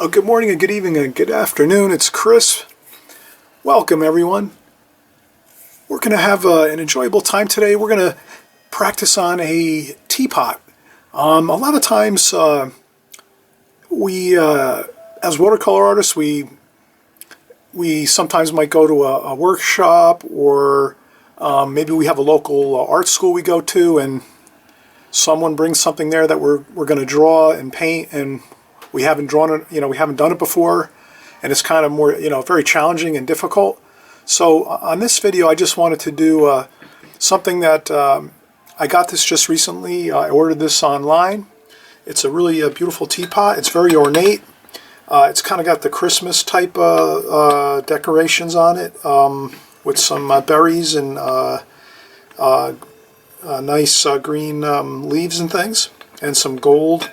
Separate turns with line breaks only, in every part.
Well, good morning and good evening and good afternoon. It's Chris. Welcome, everyone. We're going to have an enjoyable time today. We're going to practice on a teapot. A lot of times, as watercolor artists, we sometimes might go to a workshop, or maybe we have a local art school we go to, and someone brings something there that we're going to draw and paint, and we haven't drawn it, we haven't done it before, and it's kind of more, very challenging and difficult. So on this video, I just wanted to do something that I got this just recently. I ordered this online. It's a really beautiful teapot. It's very ornate. It's kind of got the Christmas type decorations on it, with some berries and nice green leaves and things, and some gold.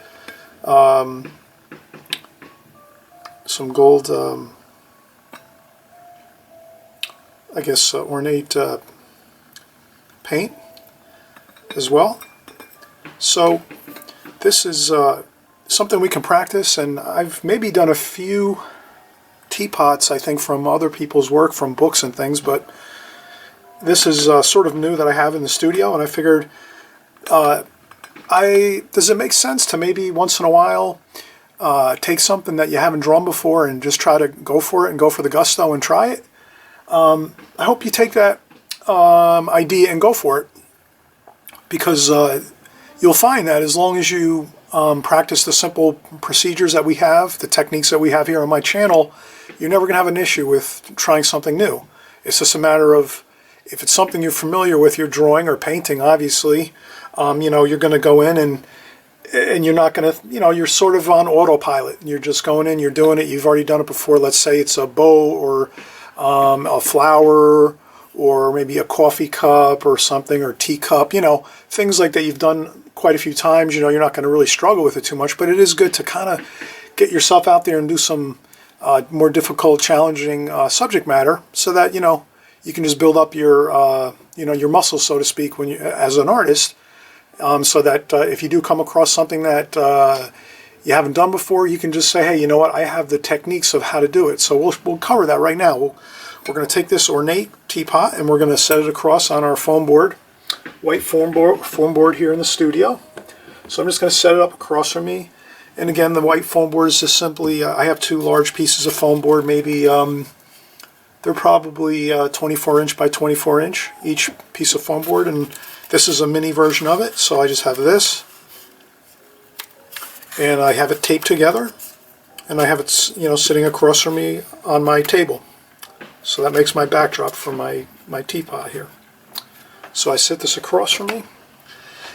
I guess ornate paint as well. So this is something we can practice, and I've maybe done a few teapots, I think, from other people's work, from books and things, but this is sort of new that I have in the studio, and I figured, does it make sense to maybe once in a while take something that you haven't drawn before and just try to go for it and go for the gusto and try it? I hope you take that idea and go for it, because you'll find that as long as you practice the simple procedures that we have, the techniques that we have here on my channel, you're never going to have an issue with trying something new. It's just a matter of, if it's something you're familiar with, you're drawing or painting, obviously, you're going to go in and you're not going to, you're sort of on autopilot. You're just going in, you're doing it, you've already done it before. Let's say it's a bow, or a flower, or maybe a coffee cup or something, or teacup, things like that you've done quite a few times. You're not going to really struggle with it too much, but it is good to kind of get yourself out there and do some more difficult, challenging subject matter, so that, you can just build up your, your muscles, so to speak, when you, as an artist, so that if you do come across something that you haven't done before, you can just say, hey, you know what, I have the techniques of how to do it. So we'll cover that right now. We're going to take this ornate teapot and we're going to set it across on our foam board, white foam board here in the studio. So I'm just going to set it up across from me. And again, the white foam board is just simply, I have two large pieces of foam board, maybe they're probably 24 inch by 24 inch, each piece of foam board, and this is a mini version of it. So I just have this, and I have it taped together, and I have it, sitting across from me on my table. So that makes my backdrop for my teapot here. So I set this across from me,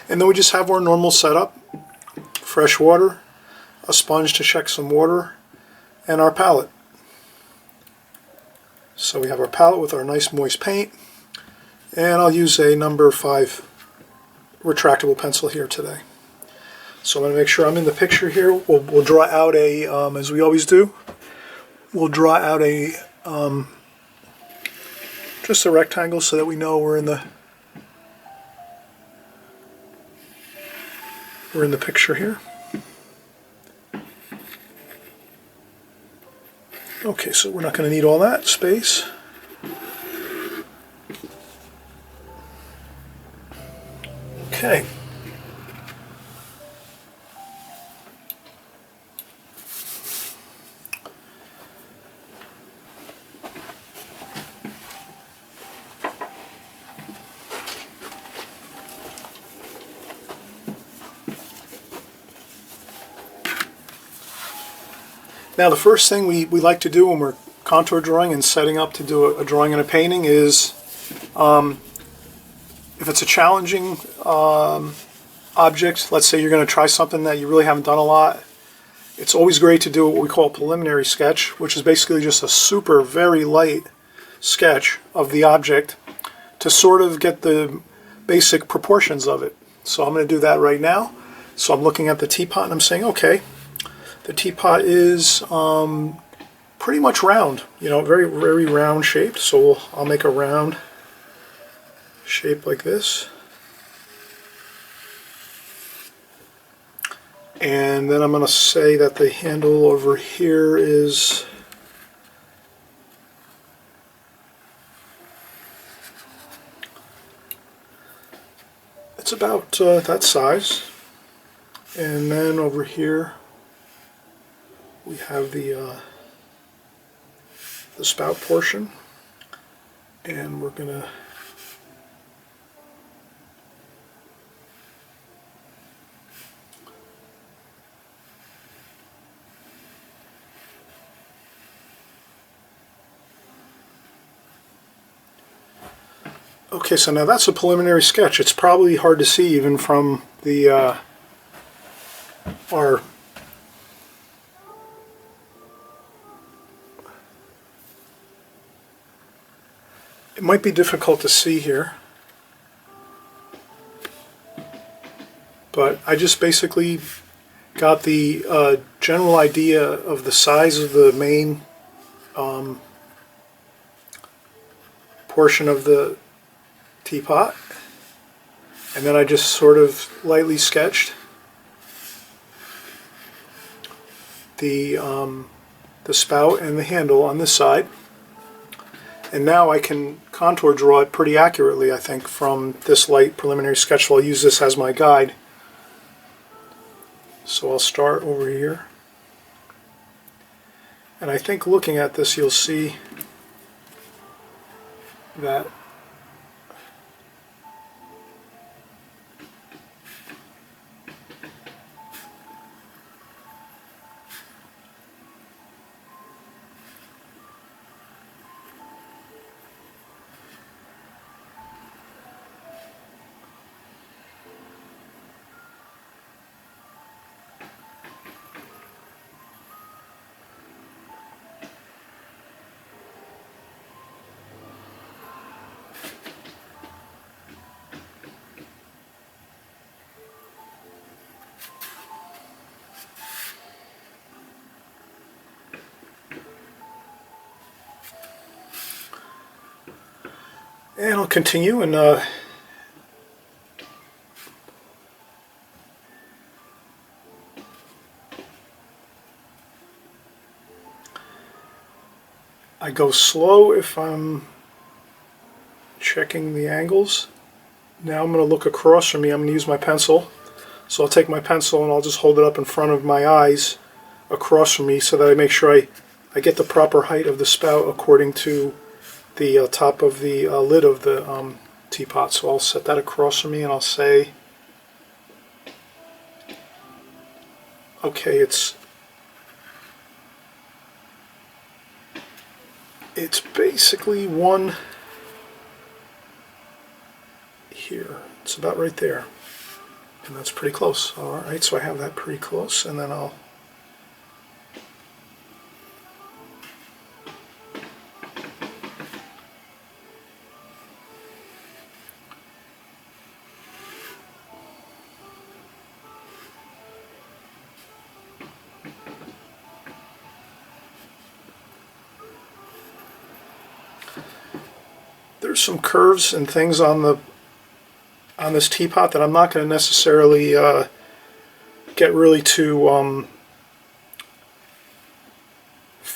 and then we just have our normal setup: fresh water, a sponge to check some water, and our palette. So we have our palette with our nice moist paint, and I'll use a number 5 retractable pencil here today. So I'm going to make sure I'm in the picture here. We'll draw out a, as we always do, we'll draw out a, just a rectangle, so that we know we're in the picture here. Okay, so we're not going to need all that space. Okay. Now, the first thing we like to do when we're contour drawing and setting up to do a drawing and a painting is, if it's a challenging object, let's say you're going to try something that you really haven't done a lot, it's always great to do what we call a preliminary sketch, which is basically just a very light sketch of the object to sort of get the basic proportions of it. So I'm going to do that right now. So I'm looking at the teapot and I'm saying, okay, the teapot is pretty much round, very, very round shaped. So I'll make a round shape like this. And then I'm going to say that the handle over here is it's about that size. And then over here we have the spout portion, and we're going to okay, so now that's a preliminary sketch. It's probably hard to see even from the our it might be difficult to see here, but I just basically got the general idea of the size of the main portion of the teapot, and then I just sort of lightly sketched the spout and the handle on this side. And now I can contour draw it pretty accurately, I think, from this light preliminary sketch. So I'll use this as my guide. So I'll start over here. And I think looking at this you'll see that and I'll continue and I go slow if I'm checking the angles. Now I'm going to look across from me. I'm going to use my pencil. So I'll take my pencil and I'll just hold it up in front of my eyes across from me so that I make sure I get the proper height of the spout according to the top of the lid of the teapot. So I'll set that across from me and I'll say, okay, it's basically one here. It's about right there. And that's pretty close. Alright, so I have that pretty close, and then I'll there's some curves and things on this teapot that I'm not going to necessarily get really too I'm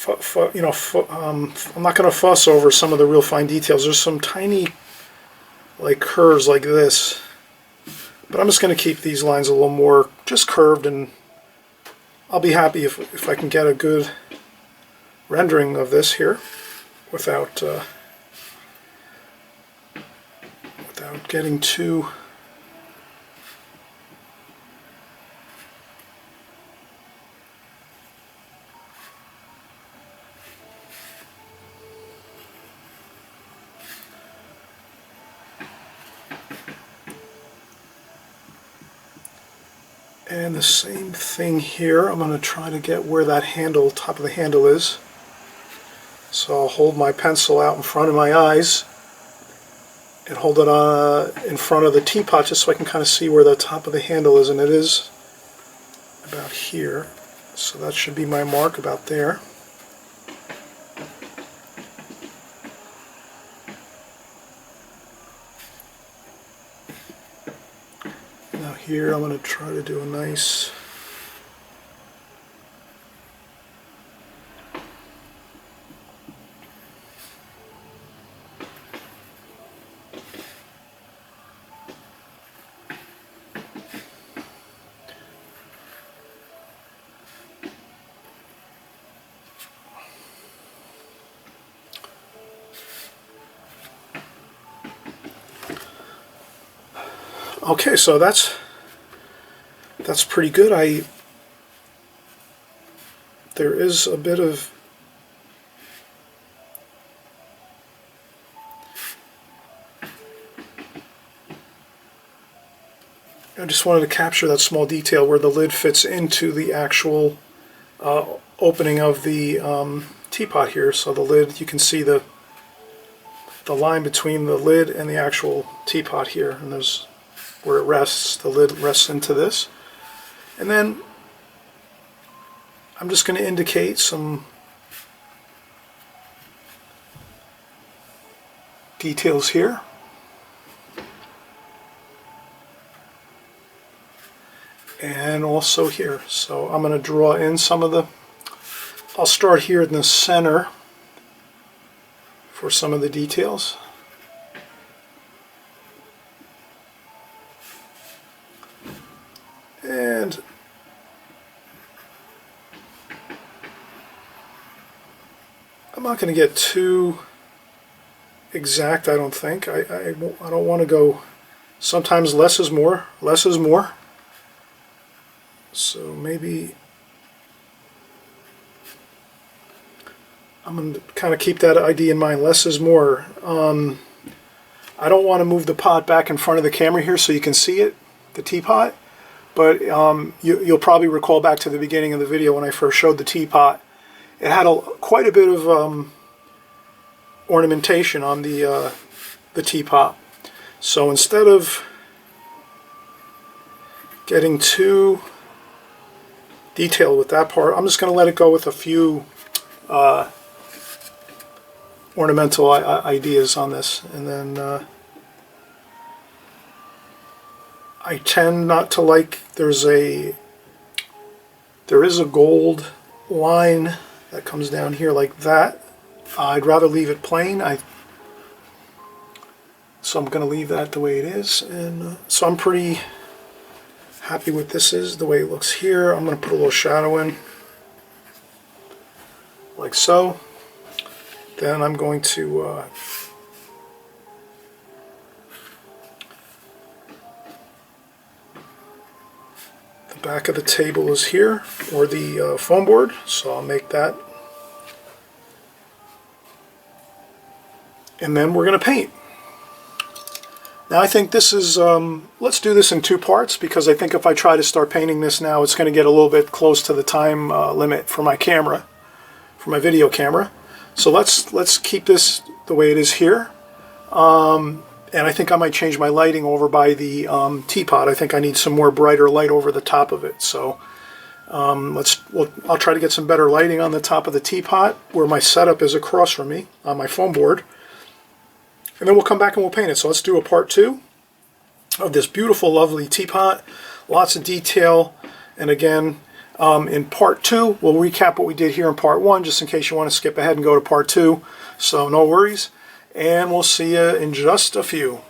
not going to fuss over some of the real fine details. There's some tiny like curves like this, but I'm just going to keep these lines a little more just curved, and I'll be happy if I can get a good rendering of this here without getting too and the same thing here. I'm going to try to get where that handle, top of the handle is. So I'll hold my pencil out in front of my eyes and hold it in front of the teapot just so I can kind of see where the top of the handle is, and it is about here. So that should be my mark about there. Now here I'm going to try to do a nice Okay, so that's pretty good. There is a bit of I just wanted to capture that small detail where the lid fits into the actual opening of the teapot here. So the lid, you can see the line between the lid and the actual teapot here, and there's where it rests. The lid rests into this, and then I'm just going to indicate some details here. And also here. So I'm going to draw in some of the, I'll start here in the center for some of the details. And I'm not going to get too exact, I don't think. I don't want to go, sometimes less is more, less is more. So maybe I'm going to kind of keep that idea in mind, less is more. I don't want to move the pot back in front of the camera here so you can see it, the teapot, but you'll probably recall back to the beginning of the video when I first showed the teapot. It had quite a bit of ornamentation on the teapot. So instead of getting too detailed with that part, I'm just going to let it go with a few ornamental ideas on this. And then I tend not to like, there is a gold line that comes down here like that. I'd rather leave it plain. So I'm going to leave that the way it is. And so I'm pretty happy with this is the way it looks here. I'm going to put a little shadow in like so. Then I'm going to the back of the table is here, or the foam board, so I'll make that. And then we're going to paint. Now I think this is, let's do this in two parts, because I think if I try to start painting this now, it's going to get a little bit close to the time limit for my camera, for my video camera. So let's keep this the way it is here. And I think I might change my lighting over by the teapot. I think I need some more brighter light over the top of it. So I'll try to get some better lighting on the top of the teapot where my setup is across from me on my foam board. And then we'll come back and we'll paint it. So let's do a part 2 of this beautiful, lovely teapot. Lots of detail. And again, in part 2, we'll recap what we did here in part 1, just in case you want to skip ahead and go to part 2. So no worries. And we'll see you in just a few.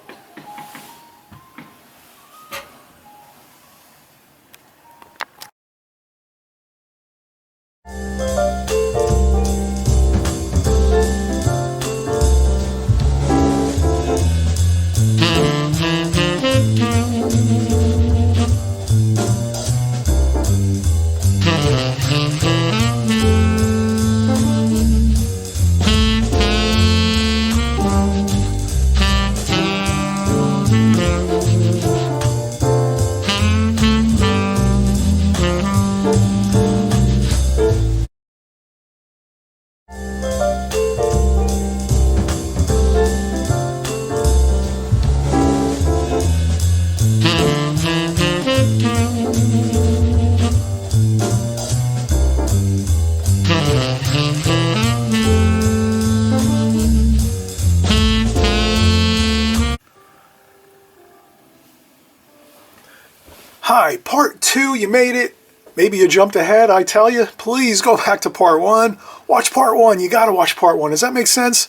Hi, part 2, you made it. Maybe you jumped ahead, I tell you. Please go back to part 1. Watch part 1. You gotta watch part 1. Does that make sense?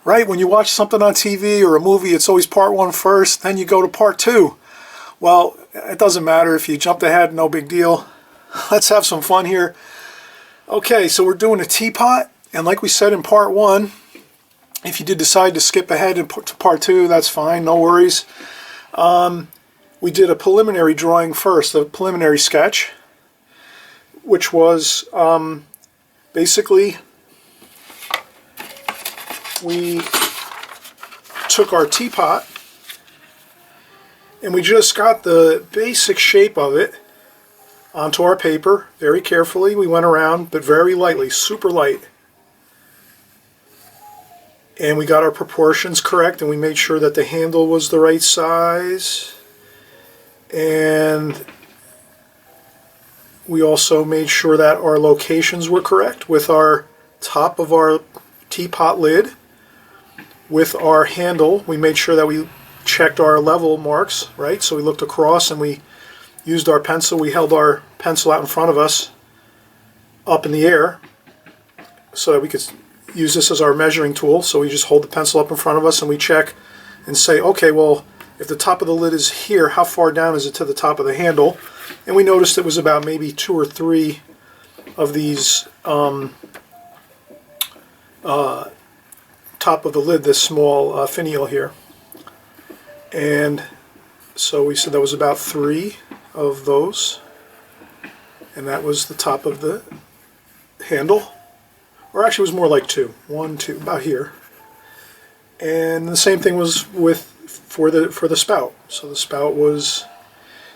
Right? When you watch something on TV or a movie, it's always part 1 first, then you go to part 2. Well, it doesn't matter if you jumped ahead, no big deal. Let's have some fun here. Okay, so we're doing a teapot, and like we said in part 1, if you did decide to skip ahead to part 2, that's fine, no worries. We did a preliminary drawing first, a preliminary sketch, which was basically we took our teapot and we just got the basic shape of it onto our paper very carefully. We went around, but very lightly, super light. And we got our proportions correct, and we made sure that the handle was the right size. And we also made sure that our locations were correct with our top of our teapot lid. With our handle, we made sure that we checked our level marks, right? So we looked across and we used our pencil. We held our pencil out in front of us up in the air so that we could use this as our measuring tool. So we just hold the pencil up in front of us and we check and say, okay, well, if the top of the lid is here, how far down is it to the top of the handle? And we noticed it was about maybe 2 or 3 of these top of the lid, this small finial here. And so we said that was about 3 of those. And that was the top of the handle. Or actually it was more like 2. 1, 2, about here. And the same thing was for the spout. So the spout was,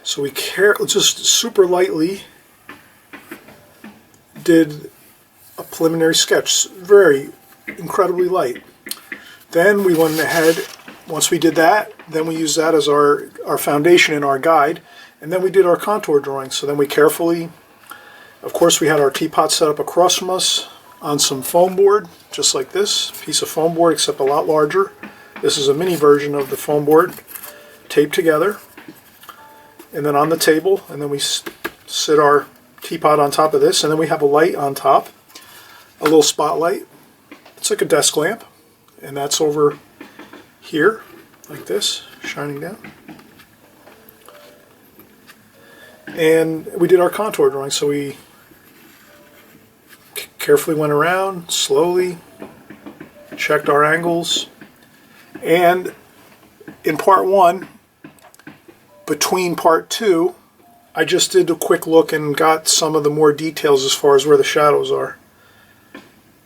so we just super lightly did a preliminary sketch, very incredibly light. Then we went ahead, once we did that, then we used that as our foundation in our guide, and then we did our contour drawing. So then we carefully, of course we had our teapot set up across from us on some foam board, just like this piece of foam board, except a lot larger. This is a mini version of the foam board, taped together, and then on the table, and then we sit our teapot on top of this, and then we have a light on top, a little spotlight. It's like a desk lamp, and that's over here, like this, shining down. And we did our contour drawing, so we carefully went around, slowly, checked our angles, and in part 1, between part 2, I just did a quick look and got some of the more details as far as where the shadows are.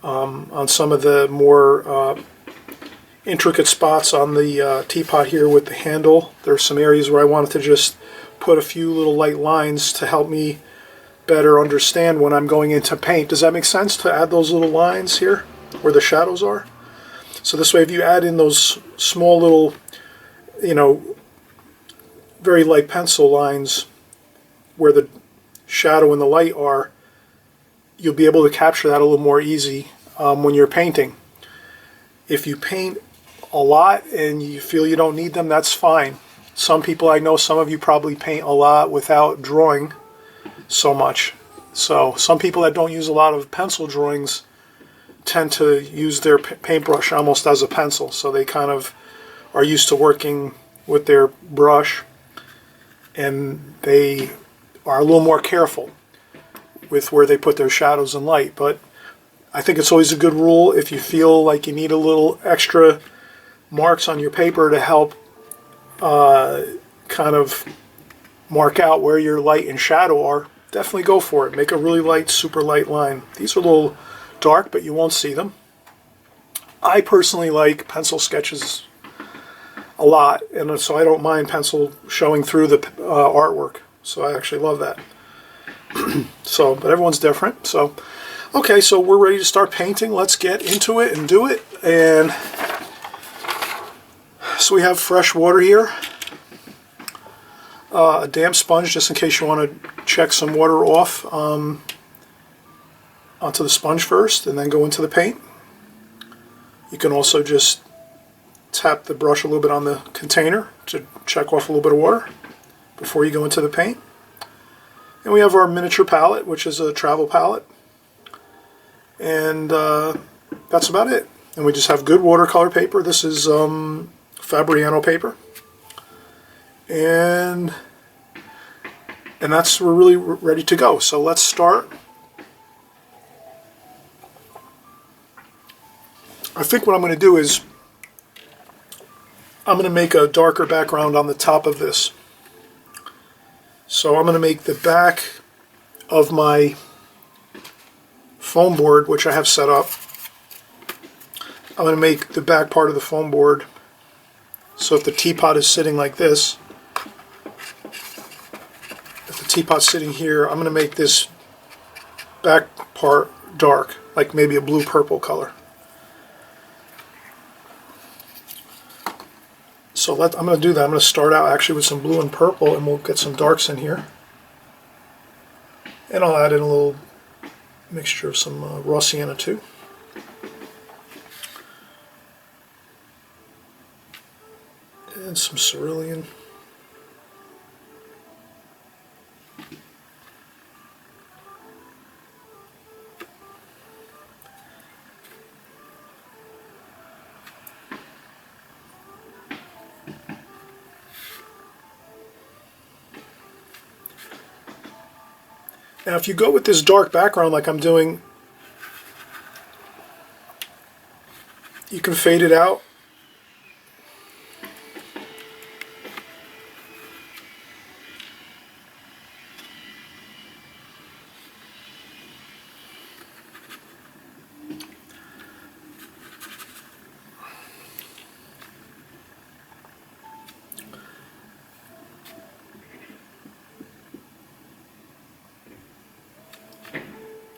On some of the more intricate spots on the teapot here with the handle, there's some areas where I wanted to just put a few little light lines to help me better understand when I'm going into paint. Does that make sense to add those little lines here where the shadows are? So this way, if you add in those small little, you know, very light pencil lines where the shadow and the light are, you'll be able to capture that a little more easy when you're painting. If you paint a lot and you feel you don't need them, that's fine. Some people, I know some of you probably paint a lot without drawing so much. So some people that don't use a lot of pencil drawings tend to use their paintbrush almost as a pencil. So they kind of are used to working with their brush, and they are a little more careful with where they put their shadows and light. But I think it's always a good rule, if you feel like you need a little extra marks on your paper to help kind of mark out where your light and shadow are, definitely go for it. Make a really light, super light line. These are a little dark, but you won't see them. I personally like pencil sketches a lot, and so I don't mind pencil showing through the artwork. So I actually love that. So, but everyone's different. So, okay, so we're ready to start painting. Let's get into it and do it. And so we have fresh water here, a damp sponge just in case you want to check some water off onto the sponge first and then go into the paint. You can also just tap the brush a little bit on the container to check off a little bit of water before you go into the paint. And we have our miniature palette, which is a travel palette. And that's about it. And we just have good watercolor paper. This is Fabriano paper. And we're really ready to go. So let's start. I think what I'm going to do is I'm going to make a darker background on the top of this. So I'm going to make the back of my foam board, which I have set up, I'm going to make the back part of the foam board, so if the teapot is sitting like this, if the teapot's sitting here, I'm going to make this back part dark, like maybe a blue-purple color. So I'm going to do that. I'm going to start out actually with some blue and purple, and we'll get some darks in here. And I'll add in a little mixture of some raw sienna too. And some cerulean. Now if you go with this dark background like I'm doing, you can fade it out.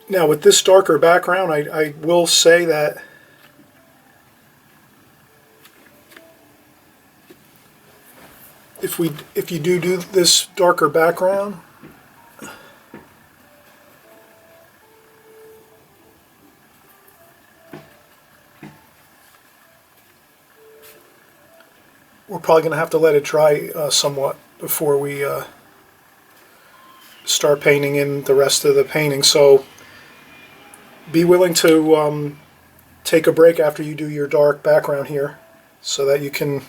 Now with this darker background, I will say that if you do this darker background, we're probably going to have to let it dry somewhat before we start painting in the rest of the painting. So be willing to take a break after you do your dark background here, so that you can.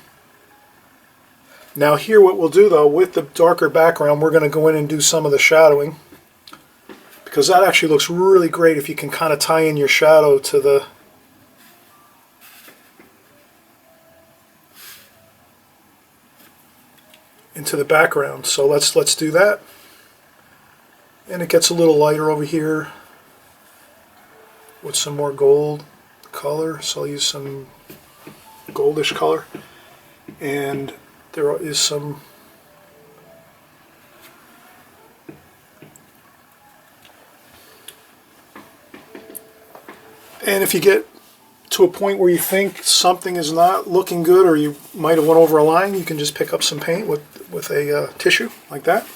Now here what we'll do though, with the darker background, we're going to go in and do some of the shadowing, because that actually looks really great if you can kind of tie in your shadow to the into the background. So let's do that. And it gets a little lighter over here with some more gold color, so I'll use some goldish color, and there is some and if you get to a point where you think something is not looking good, or you might have went over a line, you can just pick up some paint with a tissue like that.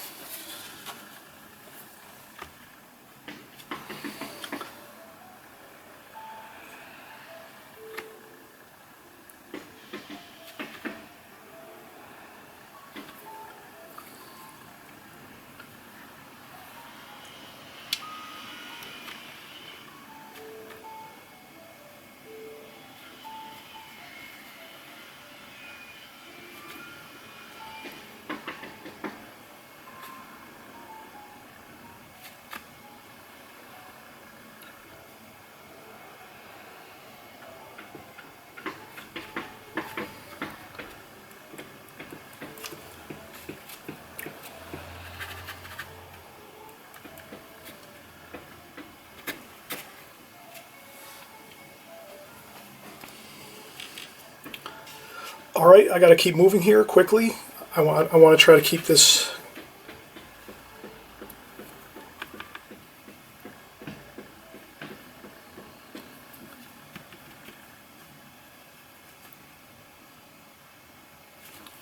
Alright, I got to keep moving here quickly. I want to try to keep this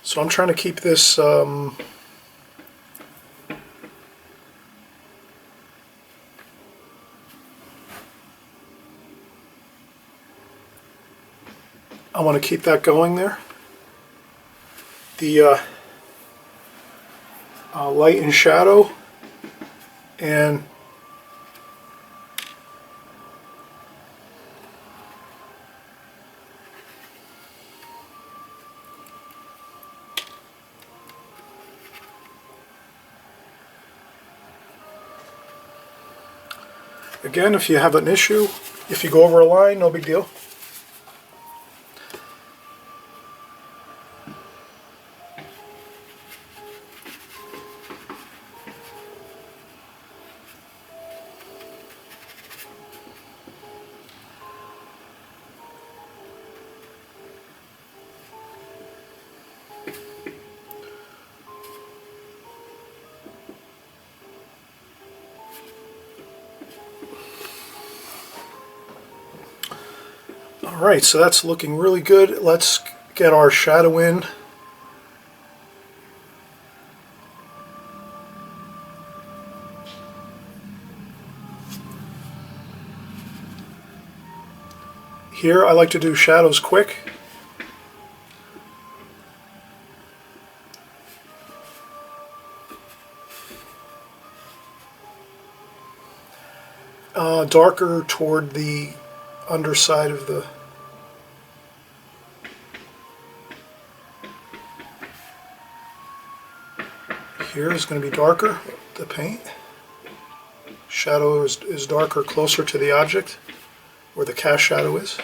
so I'm trying to keep this I want to keep that going there. The light and shadow, and again, if you have an issue, if you go over a line, no big deal. Alright, so that's looking really good. Let's get our shadow in. Here I like to do shadows quick. Darker toward the underside of the here is going to be darker, the paint. Shadow is darker closer to the object where the cast shadow is.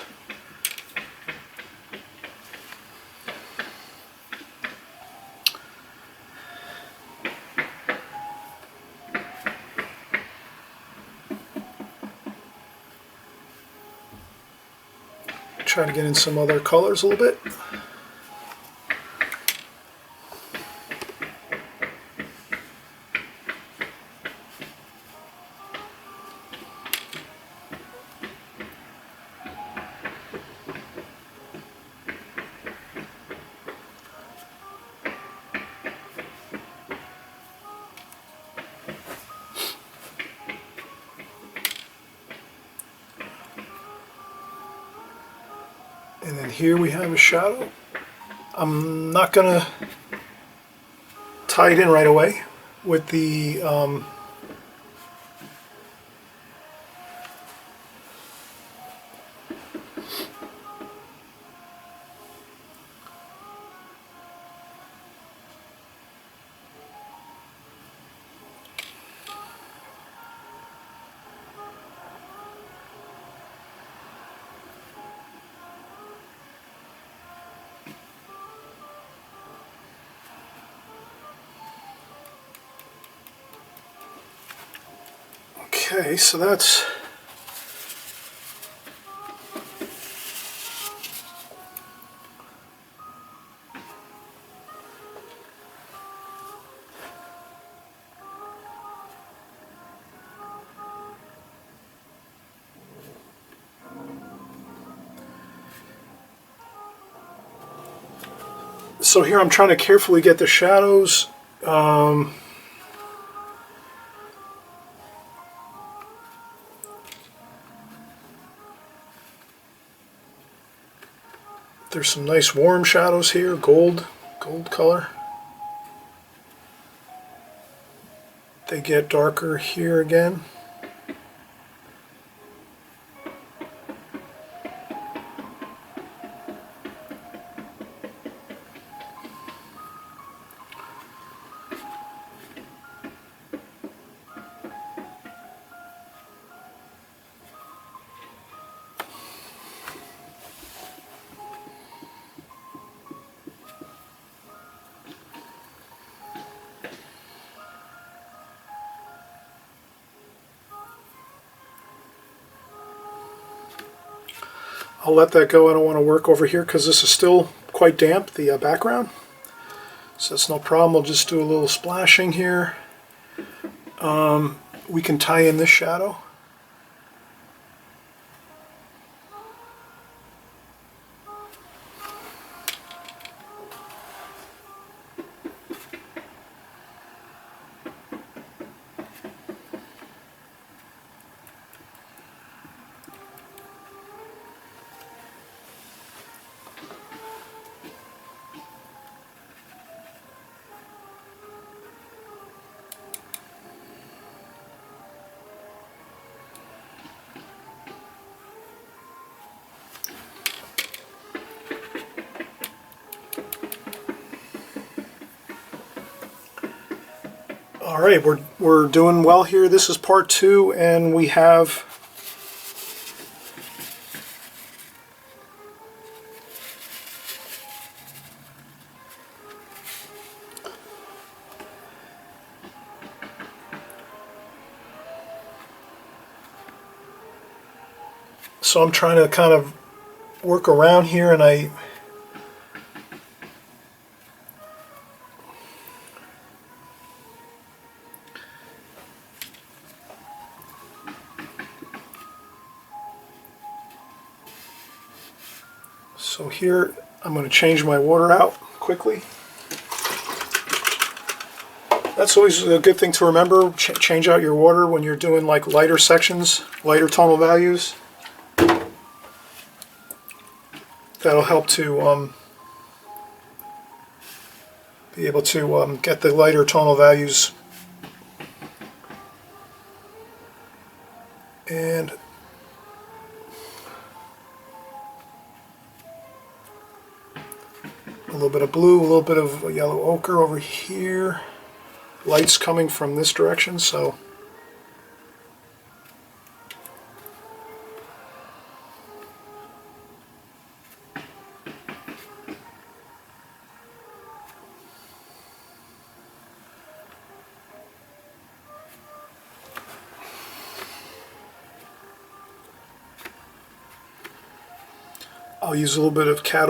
Try to get in some other colors a little bit. And then here we have a shadow. I'm not going to tie it in right away with the okay, so that's so here I'm trying to carefully get the shadows there's some nice warm shadows here, gold color. They get darker here again. I'll let that go. I don't want to work over here because this is still quite damp, the background. So it's no problem. I'll just do a little splashing here. We can tie in this shadow. Alright, we're doing well here. This is part 2, and we have so I'm trying to kind of work around here, and I here I'm going to change my water out quickly. That's always a good thing to remember. Change out your water when you're doing like lighter sections, lighter tonal values. That'll help to be able to get the lighter tonal values. And a little bit of blue, a little bit of yellow ochre over here. Light's coming from this direction, so I'll use a little bit of cad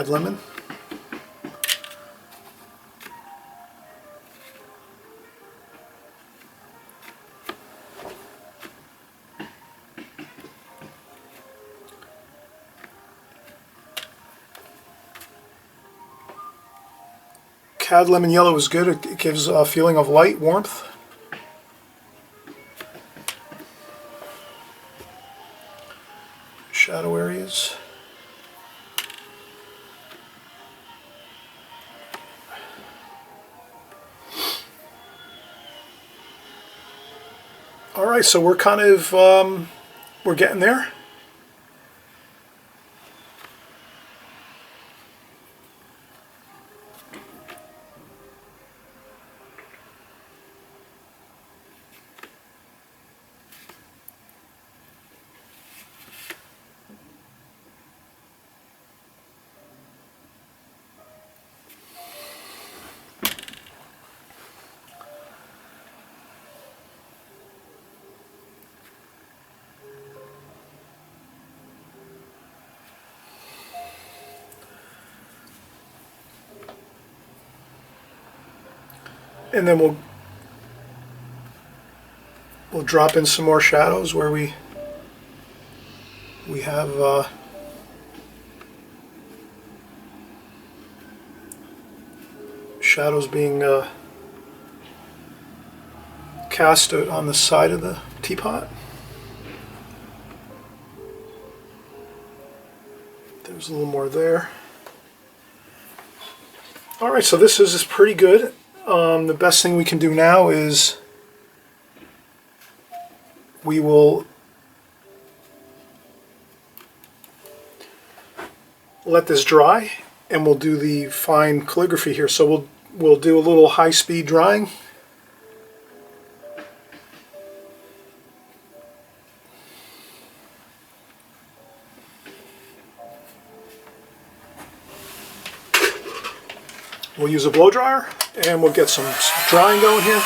lemon. Cad lemon yellow is good. It gives a feeling of light, warmth. Shadow areas. All right, so we're kind of we're getting there. And then we'll drop in some more shadows where we have shadows being cast on the side of the teapot. There's a little more there. All right, so this is pretty good. The best thing we can do now is we will let this dry and we'll do the fine calligraphy here. So we'll do a little high-speed drying. We'll use a blow dryer and we'll get some drying going here.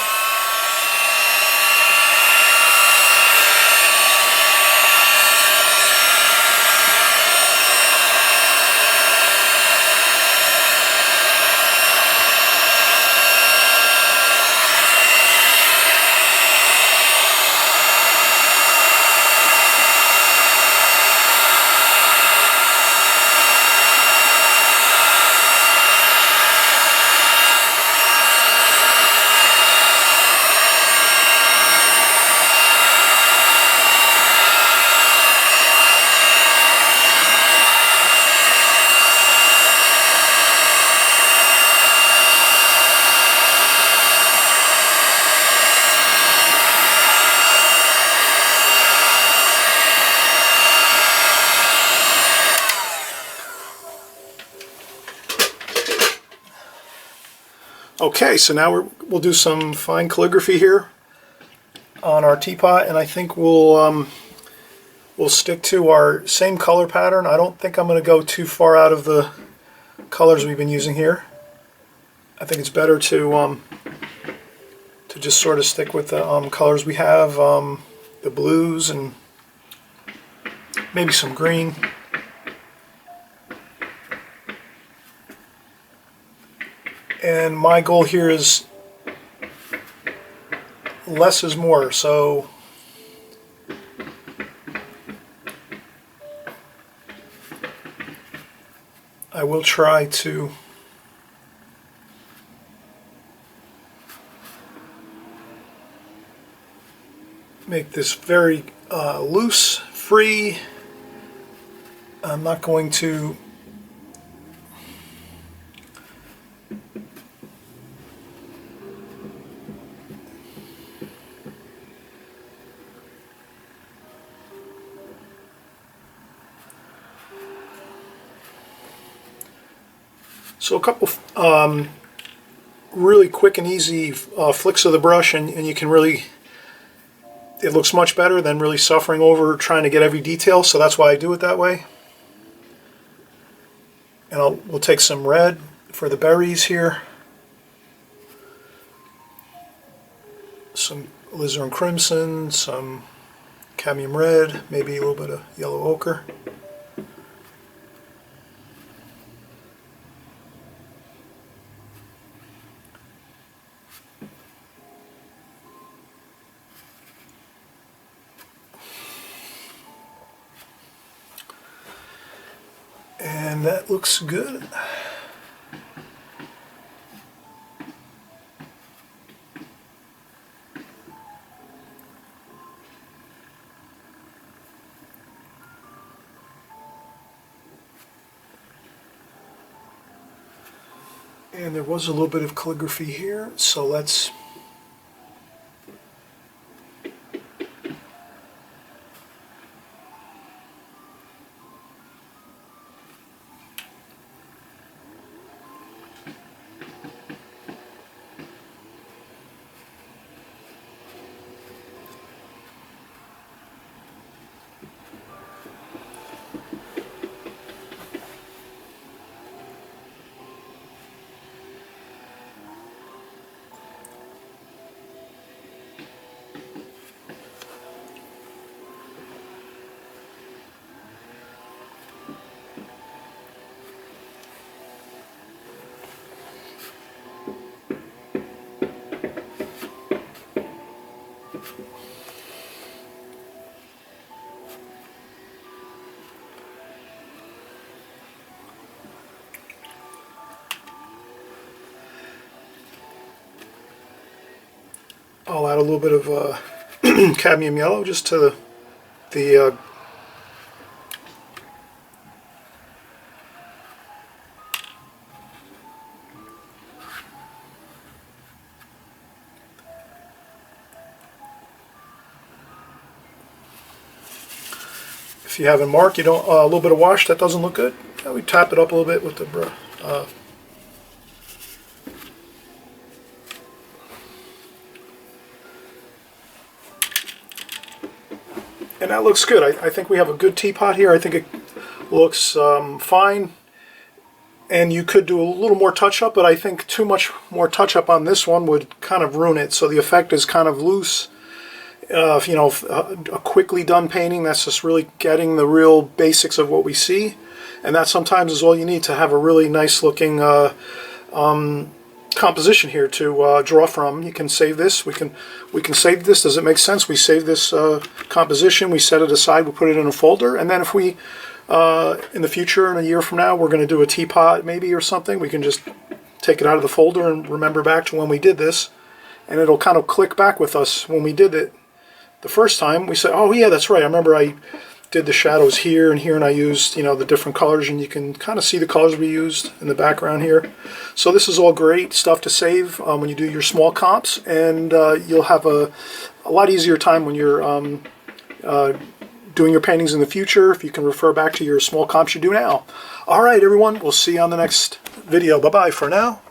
Okay, so now we'll do some fine calligraphy here on our teapot, and I think we'll stick to our same color pattern. I don't think I'm going to go too far out of the colors we've been using here. I think it's better to just sort of stick with the colors we have, the blues and maybe some green. And my goal here is less is more, so I will try to make this very loose, free. I'm not going to so a couple really quick and easy flicks of the brush, and you can really, it looks much better than really suffering over trying to get every detail, so that's why I do it that way. And we'll take some red for the berries here, some alizarin crimson, some cadmium red, maybe a little bit of yellow ochre. And that looks good. And there was a little bit of calligraphy here, so let's I'll add a little bit of cadmium yellow just to the if you haven't marked, you don't a little bit of wash, that doesn't look good. We tap it up a little bit with the brush. And that looks good. I think we have a good teapot here. I think it looks fine. And you could do a little more touch-up, but I think too much more touch-up on this one would kind of ruin it. So the effect is kind of loose. If, you know, a quickly done painting, that's just really getting the real basics of what we see. And that sometimes is all you need to have a really nice-looking composition here to draw from. You can save this. We can save this. Does it make sense? We save this composition. We set it aside. We put it in a folder. And then if we, in the future, in a year from now, we're going to do a teapot maybe or something, we can just take it out of the folder and remember back to when we did this. And it'll kind of click back with us when we did it the first time. We said, oh yeah, that's right. I remember I did the shadows here and here, and I used, you know, the different colors, and you can kind of see the colors we used in the background here. So this is all great stuff to save when you do your small comps, and you'll have a lot easier time when you're doing your paintings in the future if you can refer back to your small comps you do now. All right, everyone, we'll see you on the next video. Bye-bye for now.